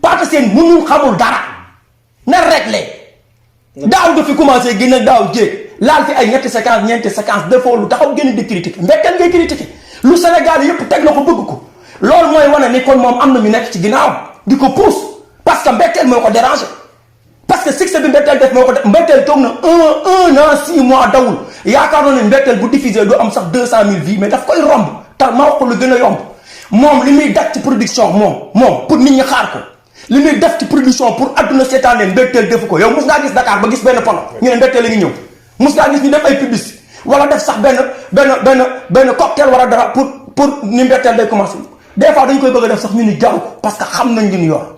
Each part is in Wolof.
Pathé Sène mënul xamul dara na réglé daaw nga fi commencé gën a daaw jéeg laal fi ay ñeenti séquence defoo lu taxaw gën a di critiquer Mbettel ngay critiquer lu Sénégal yëpp teg la ko bëgg ko loolu mooy wane ni kon moom am na ñu nekk ci ginnaaw di ko pousse parce que Mbettel moo ko dérangé parce que succès bi Mbettel def moo ko def Mbettel toog na un an 6 mois dawul yaakaar naa ne Mbettel bu diffusé du am sax 200 000 vues mais daf koy romb tal ma wax ko lu gën a yomb moom li muy daj ci production moom pour nit ñi xaar ko li muy def ci production pour adduna seetaan leen Mbettel defu ko yow mos ngaa gis Dakar ba gis benn panneau ñu ne Mbettel la ngi ñëw mos ngaa gis ñu def ay publicité wala def sax benn cocktail wala dara pour ni Mbettel day commencé des fois dañ koy bëgg a def sax ñu ni jaru ko parce que xam nañ li ñu yor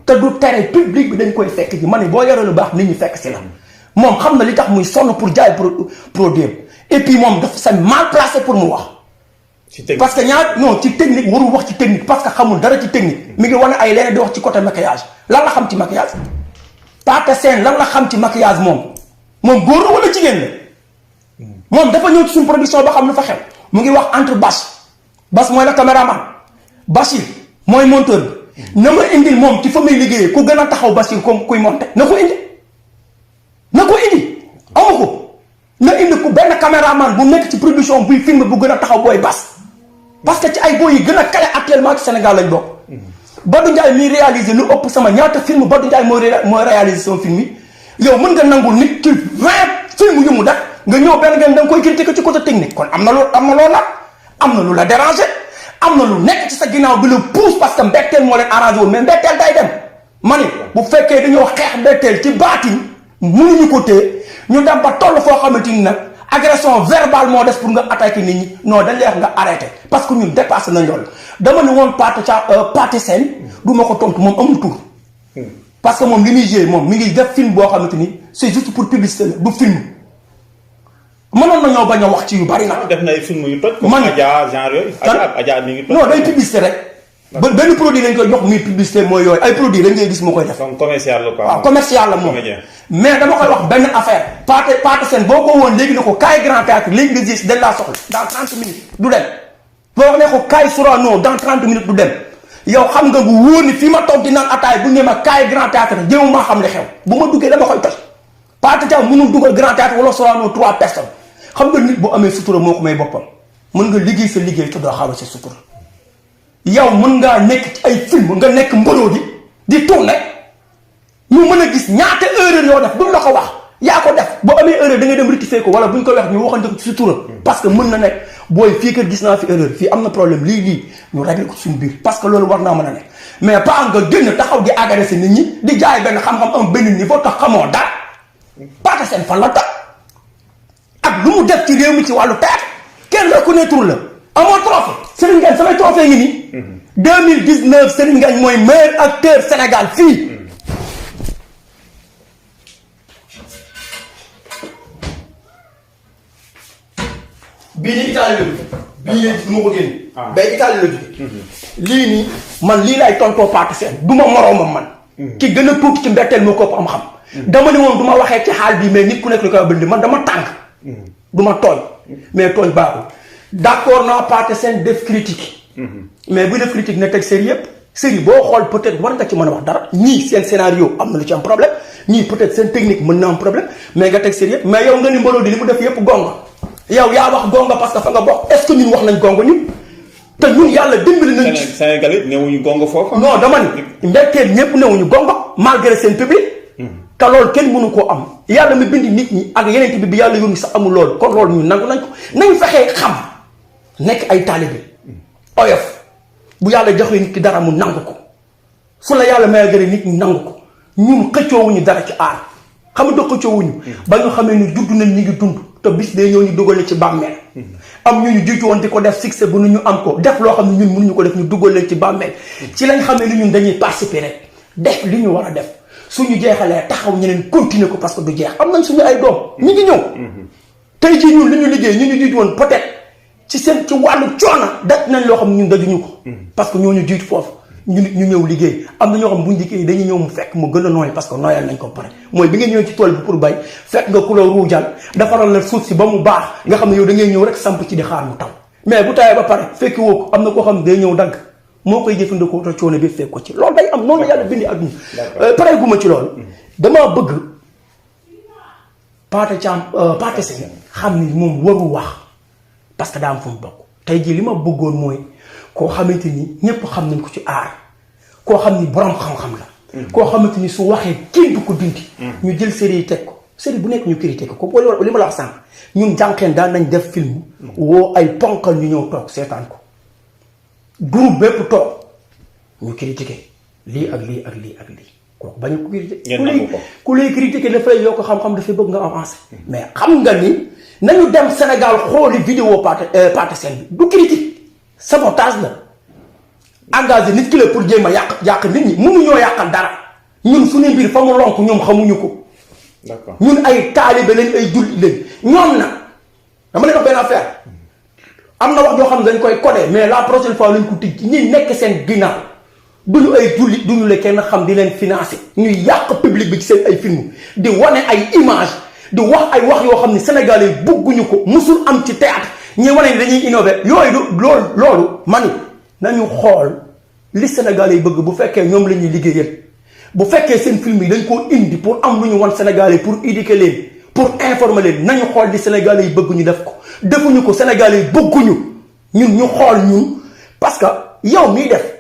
te du tere public bi dañ koy fekk ji ma ne boo yoree lu baax nit ñi fekk si la moom xam na li tax muy sonn pour jaay produit et puis moom dafa c'est mal placé pour mu wax parce que ci technique warul wax ci technique parce que xamul dara ci technique mi ngi wane ay leneen di wax ci côté maquillage lan la xam ci maquillage Pathé Sène lan la xam ci maquillage moom góor la wala jigéen la moom dafa ñëw ci suñu production ba xam lu fa xew mu ngi wax entre Bass mooy la caméraman Bachir mooy monteur bi na ma indil moom ci fa muy liggéeyee ku gën a taxaw Bachir comme kuy monté na ko indi amu ko na indi ku benn caméraman bu nekk ci production buy film bu gën a taxaw booy Bass parce que ci ay booy yi gën a kale actuellement ci Sénégal lañ bokk Badou Ndiaye miy réaliser lu ëpp sama ñaata film Badou Ndiaye mooy réaliser sama film yi yow mën nga nangul nit ci 20 film yu mu def nga ñëw benn ngeen da nga koy critiquer ci côté technique kon am na lu la déranger am na lu nekk ci sa ginnaaw bi la pousse parce que Mbettel moo leen arrangé woon mais Mbettel day dem ma ni bu fekkee dañoo xeex Mbettel ci baatin mënuñu ko téye ñu dem ba toll foo xamante ni nag agression verbale moo des pour nga attaquer nit ñi non dañ lay wax nga arrêté parce que ñun dépassé nañ loolu dama ne woon Pathé Sène du ma ko tontu moom amul tur parce que moom li muy joué moom mi ngi def film boo xamante ni c'est juste pour publicité la du film mënoon nañoo bañ a wax ci yu bari nag. def na ay film yu toj. comme Adja genre yooyu. Adja mi ngi toj. non day publicité rek. benn produit lañ koy jox muy publicité mooy yooyu ay produit lañ koy gis mu koy def. comme commercial la quoi. waaw commercial la moom. mais dama koy wax benn affaire. Pathé Sène boo ko woon léegi ne ko kaay Grand Théâtre léegi nga gis dañ laa soxla dans 30 minutes du dem. boo ne ko kaay Sorano dans 30 minutes du dem yow xam nga bu wóor ni fii ma toog di naan ataay bu ne ma kaay Grand Théâtre jéem maa xam li xew bu ma duggee dama koy toj Pathé Sène mënul dugal Grand Théâtre wala Sorano 3 personnes. xam nga nit bu amee sutura moo ko may boppam mën nga liggéey sa liggéey te doo xaw a sa sutura yow mën ngaa nekk ci ay film nga nekk mboloo di tourné ñu mën a gis ñaata erreur yoo def duñ la ko wax yaa ko def boo amee erreur da ngay dem rectifier ko wala buñ ko wax ñu waxante ko ci sutura parce que mën na nekk booy fii kër gis naa fi erreur fii am na problème lii ñu réglé ko suñu biir parce que loolu war naa mën a nekk mais pas nga génn taxaw di agresser nit ñi di jaay benn xam-xam am benn niveau tax xamoo dara Pathé Sène fan la tax ak lu mu def ci réew mi ci wàllu théâtre kenn reconnaître la amoo trophée Serigne Ngagne samay trophée ngi nii 2019 Serigne Ngagne mooy meilleur acteur Sénégal fii bii nii Italie la jóge bii nii du ma ko génne bay Italie la jóge lii nii man lii laay tontoo Pathé Sène du ma moroomam man ki gën a tuuti ci Mbettel moo ko am xam dama ne woon du ma waxee ci xaal bi mais nit ku nekk lu koy bënd man dama tàng du ma tooñ mais tooñ baaxul d'accord naa Pathé Sène def critique mais bu def critique na teg série yëpp série boo xool peut-être war nga ci mën a wax dara ñii seen scénario am na lu ci am problème ñii peut-être seen technique mën na am problème mais nga teg série yëpp mais yow nga ni mbaloo di li mu def yëpp gonga yow yaa wax gonga parce que fa nga bokk est-ce que ñun wax nañ gonga ñun te ñun yàlla dimbali nañ ci Sénégal it newuñu gonga foofu non dama ni Mbettel ñëpp newuñu gonga malgré seen public te loolu kenn mënu koo am yàlla mi bind nit ñi ak yeneen bi yàlla yónni sax amul loolu kon loolu ñu nangu nañ ko nañ fexee xam nekk ay taalibe oyof bu yàlla joxee nit ki dara mu nangu ko fu la yàlla may gën nit ñi nangu ko ñun xëccoowuñu dara ci aar xam nga xëccoowuñu ba ñu xamee ni judd nañ ñi ngi dund te bis dee ñoo ñu dugal ci bàmmeel am ñu jiitu woon di ko def succès bu nu ñu am ko def loo xam ne ñun mënuñu ko def ñu dugal leen ci bàmmeel ci lañ xamee ni ñun dañuy participer rek def li ñu war a def suñu jeexalee taxaw ñeneen continuer ko parce que du jeex am nañ suñu ay doom ñu ngi ñëw tey jii ñun li ñu liggéey ñu jiitu woon peut-être ci seen ci wàllu coono daj nañ loo xam ne ñun dajuñu ko parce que ñooñu jiitu foofu ñu ñëw liggéey am na ñoo xam buñ liggéey dañuy ñëw mu fekk mu gën a nooy parce que nooyal nañ ko pare mooy bi nga ñëw ci tool bi pour bay fekk nga ku la ruujal defaral la suuf si ba mu baax nga xam ne yow da ngay ñëw rek samp ci di xaar mu taw mais bu tawee ba pare fekki woo ko am na koo xam ne day ñëw dagg moo koy jëfandikoo te coono bi fekk ko ci loolu day am noonu yàlla bindi adduna. pare guma ci loolu. damaa bëgg Pathé Sène xam ni moom warul wax parce que daa am fu mu bokk tey jii li ma bëggoon mooy koo xamante ni ñëpp xam nañ ko ci aar koo xam ni borom xam-xam la. koo xamante ni su waxee kenn du ko dindi. ñu jël série yi teg ko série bu nekk ñu critiqué ko li ma la wax sànq ñun jànqeen daan nañ def film. woo ay ponkal ñu ñëw toog seetaan ko. groupe bépp toog ñu critiqué lii ak lii ak lii ak lii kooku bañ a ko critiqué. ku lay critiqué dafay yokk xam-xam dafay bëgg nga avancé. mais xam nga ni nañu dem Sénégal xooli vidéo Pathé Sène bi du critique sabotage la engagé nit ki la pour jéem a yàq nit ñi mënuñoo yàqal dara ñun suñu mbir fa mu lonk ñoom xamuñu ko. d'accord ñun ay taalibe lañ ay jullit lañ ñoom nag dama leen wax benn affaire. am na wax joo xam ne dañ koy codé mais la prochaine fois lañ ko tijj ñi nekk seen ginnaaw duñu ay jullit duñu la kenn xam di leen financé ñuy yàq public bi ci seen ay film di wane ay image di wax ay wax yoo xam ne Sénégalais yi bëgguñu ko musul am ci théâtre ñi wane ni dañuy innové yooyu du loolu mani nañu xool li Sénégalais yi bëgg bu fekkee ñoom la ñuy liggéeyal bu fekkee seen film yi dañ koo indi pour am lu ñu wan Sénégalais yi pour éduquer leen pour informer leen nañu xool li Sénégalais yi bëgg ñu def ko defuñu ko Sénégalais yi bëgguñu ñun ñu xool ñun parce que yow miy def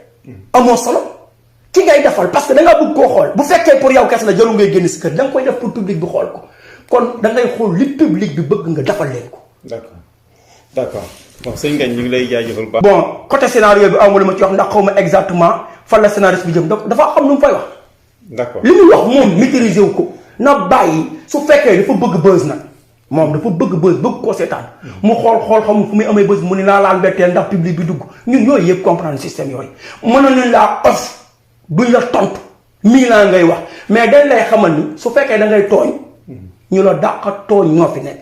amoo solo ki ngay defal parce que da ngaa bëgg koo xool bu fekkee pour yow kese la jarul ngay génn si kër da nga koy def pour public bi xool ko kon da ngay xool li public bi bëgg nga defal leen ko. d'accord bon sëñ Ngagne ñu ngi lay jaajëfal bu baax. bon côté scénario bi amul ma ci wax ndax xaw ma exactement fan la scénariste bi jëm dafa xam lu mu fay wax. d'accord li muy wax moom maîtriser wu ko na bàyyi su fekkee dafa bëgg buzz nag. moom dafa bëgg bëgg koo seetaan mu xool xamul fu muy amee bës mu ne laa laal mbetteel ndax public bi dugg ñun yooyu yëpp comprendre système yooyu mënoon nañ laa off duñ la tontu mii laa ngay wax mais dañ lay xamal ni su fekkee da ngay tooñ ñu la dàq tooñ ñoo fi nekk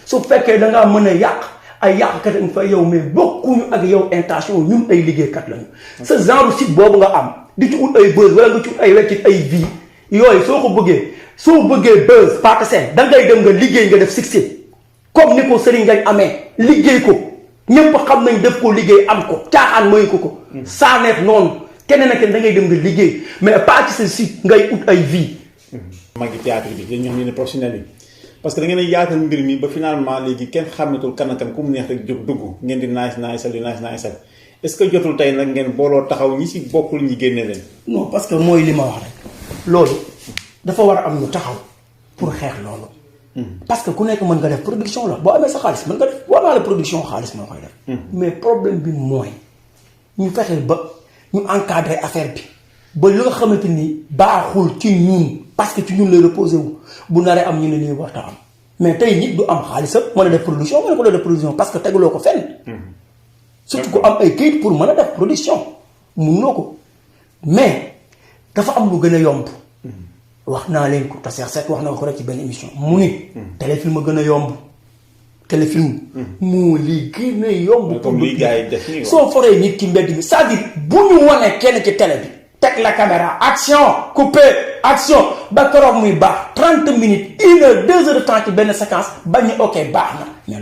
su fekkee da ngaa mën a yàq ay yàqkat nga fa yow mais bokkuñu ak yow intention ñun ay liggéeykat lañu. ce genre site boobu nga am di ci ut ay bës wala nga ci ut ay weccit ay vie yooyu soo bëggee buzz Pathé Sène da ngay dem nga liggéey nga def succès comme ni ko Serigne Ngagne amee liggéey ko ñëpp xam nañ def ko liggéey am ko caaxaan mooy ko. saa neex noonu keneen ak keneen da ngay dem nga liggéey mais pas ci sa site ngay ut ay vie. maa ngi théâtre bi yéen ñoo xam ne professionnel yi parce que da ngeen a yaatal mbir mi ba finalement léegi kenn xàmmetul kan ak kan ku mu neex rek jóg dugg ngeen di naaj est-ce que jotul tey nag ngeen booloo taxaw ñi si bokkul ñi génne leen. non parce que mooy li ma wax rek loolu. dafa war a am ñu taxaw pour xeex loolu. parce que ku nekk mën nga def production la boo amee sa xaalis mën nga def boo amee la production xaalis moo koy def. mais problème bi mooy ñu fexe ba ñu encadrer affaire bi ba li nga xamante ni baaxul ci ñun parce que ci ñun lay reposé wu bu naree am ñu ne nii waxta am mais tey nit du am xaalisam mën a def production mën ko def production parce que teguloo ko fenn. surtout ku am ay kayit pour mën a def production mënuloo ko mais dafa am lu gën a yomb. wax naa leen ko te Cheikh Seck wax na ko rek ci benn émission mu ni téléfilm gën a yomb téléfilm moo lii gën a yomb comme lii gars yi def nii soo foree nit ci mbedd bi c'est-à-dire bu ñu wanee kenn ci télé bi teg la caméra action coupé action ba keroog muy baax 30 minutes 1 heure 2 heures de temps ci benn séquence bañ ne ok baax na mais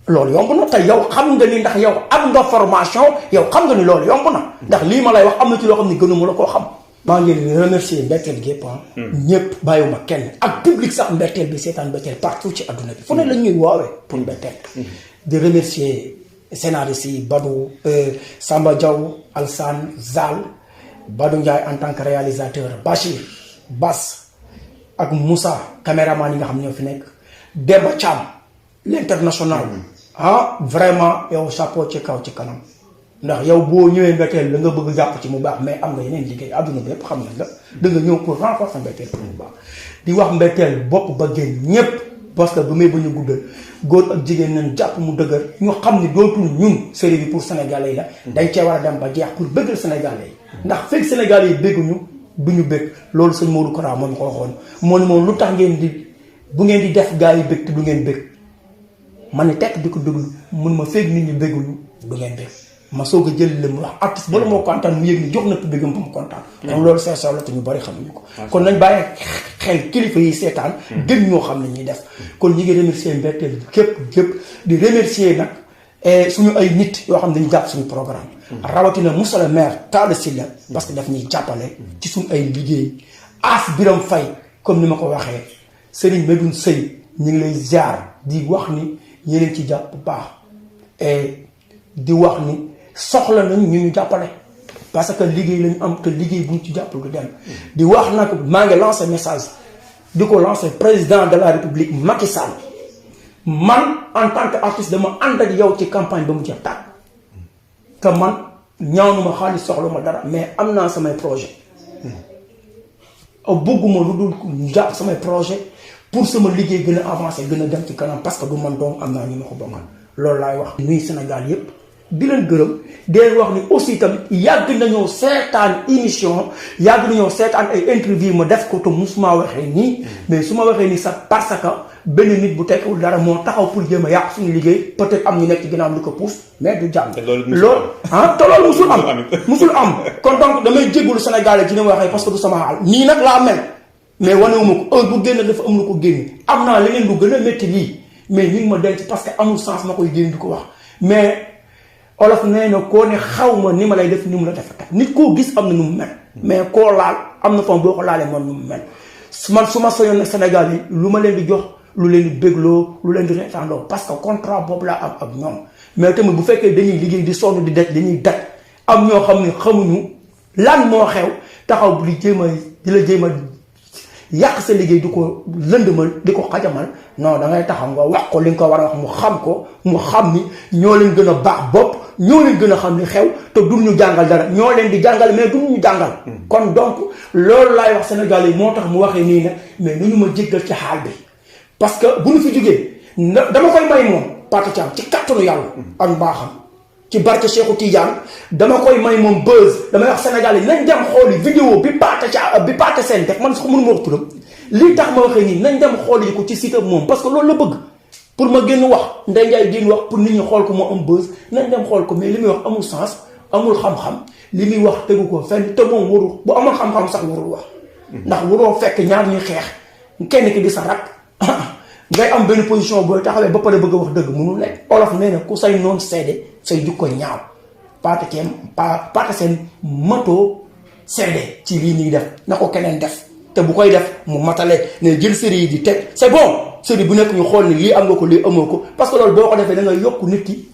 loolu yomb na te yow xam nga ni ndax yow am nga formation yow xam nga ni loolu yomb na ndax lii ma lay wax am na ci loo xam ni gënuma la koo xam. maa ngi leen di remercier Mbetteel gépp ñëpp bàyyiwuma kenn ak public sax Mbetteel bi seetaan Mbetteel partout ci adduna bi fu ne la ñuy woowee pour Mbetteel di remercier scénariste yi Badou Samba Diaw Alsane Zal Badou Ndiaye en tant que réalisateur Bachir Bass ak Moussa caméraman yi nga xam ñoo fi nekk Demba Thiam l'international vraiment yow chapeau ci kaw ci kanam ndax yow boo ñëwee Mbetteel la nga bëgg jàpp ci mu baax mais am nga yeneen liggéey adduna bi yëpp xam nañ la da nga ñëw pour renforcer Mbetteel pour mu baax di wax Mbetteel bopp ba génn ñépp parce que bu may ba ñu guddal góor ak jigéen nañ jàpp mu dëgër ñu xam ni dootul ñun série bi pour sénégalais yi la dañ cee war a dem ba jeex pour bëggal sénégalais yi ndax fekk sénégalais yi bégguñu du ñu bég loolu sëñ Modou Kara moo ñu ko waxoon moo ni moom lu tax ngeen di bu ngeen di def gars yi bég te du ngeen bég man ni tekk di ko déglu mun ma fekk nit ñi bégguñu du ngeen bég ma soog a jël la mu wax artiste bala moo kontaan mu yëg ni jox na publicam ba mu kontaan kon loolu c'est ça la te ñu bari xamuñu ko kon nañ bàyyi xel kilifa yi seetaan gën ñoo xam ne ñuy def kon ñi ngi remercier Mbetteel képp di remercier nag et suñu ay nit yoo xam ne dañu jàpp suñu programme rawatina monsieur le maire Talla Sylla parce que daf ñuy jàppale ci suñu ay liggéey As Biram Faye comme ni ma ko waxee Serigne Medoune Seye ñu ngi lay ziar di wax ni yéen ci jàpp bu baax et di wax ni soxla nañ ñu jàppale parce que liggéey lañu am te liggéey buñ ci jàppal du dem di wax nag maa ngi lancé message di ko lancé président de la république Macky Sall man en tant que artiste dama ànd ak yow ci campagne ba mu jeex tàkk te man ñaanuma xaalis soxla ma dara mais am naa samay projet bëgguma lu dul jàpp samay projet pour sama liggéey gën a avancé gën a dem ci kanam parce que du man doom am naa ñu ma ko bokkal loolu laay wax nuy Sénégal yépp di leen gërëm di leen wax ni aussi tamit yàgg nañoo seetaan émission yàgg nañoo seetaan ay interview ma def ko te musuma waxee nii mais su ma waxee nii sax parce que benn nit bu tekkiwul dara moo taxaw pour jéem a yàq suñu liggéey peut-être am ñu nekk ci ginnaaw li ko pousse mais du jàmm loolu ah te loolu musul am kon donc damay jégalu Sénégalais ci ni ma waxee parce que du sama xaal nii nag laa mel mais wanewuma ko heure bu génn dafa am lu ko génn am naa leneen lu gën a métti lii mais ñu ngi ma denc parce que amul sens ma koy génn di ko wax mais olof nee na koo ne xaw ma ni ma lay def ni mu la def nit koo gis am na nu mu mel mais koo laal am na fam boo ko laalee moom nu mu mel man su ma soñoon nag Sénégal yi lu ma leen di jox lu leen di bégloo lu leen di reetaandoo parce que contrat boobu laa am ak ñoom mais tamit bu fekkee dañuy liggéey di sonn di daj dañuy daj am ñoo xam ne xamuñu lan moo xew taxaw di jéem a di la jéem a yàq sa liggéey di ko lëndëmal di ko xajamal non da ngay taxaw nga wax ko li nga ko war a wax mu xam ko mu xam ni ñoo leen gën a baax bopp ñoo leen gën a xam li xew te duñ ñu jàngal dara ñoo leen di jàngal mais duñ ñu jàngal kon donc loolu laay wax Sénégal yi moo tax mu waxee nii nag mais nu ñu ma jéggal ci xaal bi parce que bu ñu fi jógee dama koy may moom Pate Thiam ci kattanu yàlla ak mbaaxam ci barke Cheikhou Tidiane dama koy may moom buzz damay wax Sénégal yi nañ dem xooli vidéo bi Pate Sène def man sax mënu ma wax turam lii tax ma waxee nii nañ dem xooli ko ci site moom parce que loolu la bëgg pour ma génn wax Ndeye Ndiaye génn wax pour nit ñi xool ko moo am buzz nañ dem xool ko mais li muy wax amul sens amul xam-xam li muy wax tegu ko fenn te moom warul bu amul xam-xam sax warul wax ndax waroo fekk ñaar ñuy xeex kenn ki di sa rak ngay am benn position booy taxawee ba pare bëgg a wax dëgg mënul nekk olof nee na ku say noon seede say jukko ñaaw Pate Sène matoo seede ci lii nii def na ko keneen def te bu koy def mu matale ne jël série yi di teg c'est bon série bu nekk ñu xool ni lii am nga ko lii amoo ko parce que loolu boo ko defee da nga yokk nit ki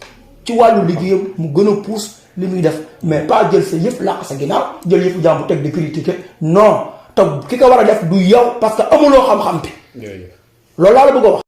ci wàllu liggéeyam mu gën a pousse li muy def mais pas jël sa yëf làq sa ginnaaw jël yëfu jàmbu teg di critiquer non te ki ko war a def du yow parce que amuloo xam-xam bi loolu laa la bëgg a wax